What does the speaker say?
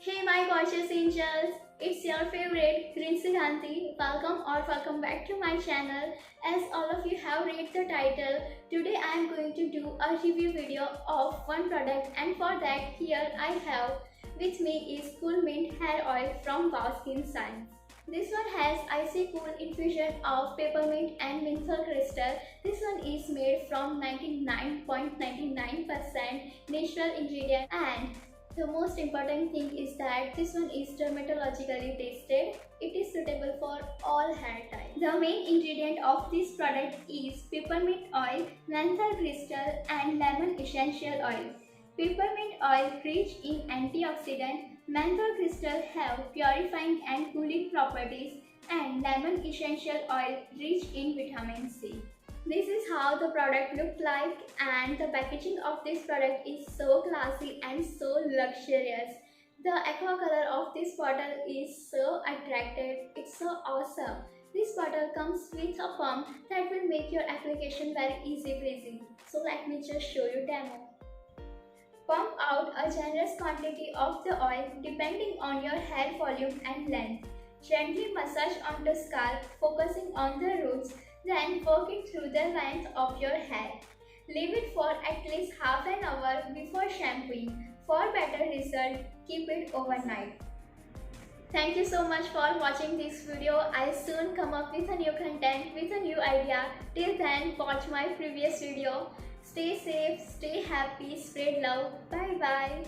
Hey my gorgeous angels, it's your favorite Green Siddhanti. Welcome back to my channel. As all of you have read the title, today I am going to do a review video of one product, and for that here I have with me is Cool Mint Hair Oil from Wow Skin Science. This one has icy cool infusion of peppermint and menthol crystal. This one is made from 99.99% natural ingredient, and the most important thing is that this one is dermatologically tested. It is suitable for all hair types. The main ingredient of this product is peppermint oil, menthol crystal and lemon essential oil. Peppermint oil rich in antioxidant, menthol crystal have purifying and cooling properties, and lemon essential oil rich in vitamin C. This is how the product looked like, and the packaging of this product is so classy and so luxurious. The aqua color of this bottle is so attractive. It's so awesome. This bottle comes with a pump that will make your application very easy breezy. So let me just show you demo. Pump out a generous quantity of the oil depending on your hair volume and length. Gently massage on the scalp, focusing on the roots, then working through the length of your hair. Leave it for at least half an hour before shampooing. For better result, keep it overnight. Thank you so much for watching this video. I'll soon come up with a new content, with a new idea. Till then, watch my previous video. Stay safe, stay happy, spread love. Bye bye.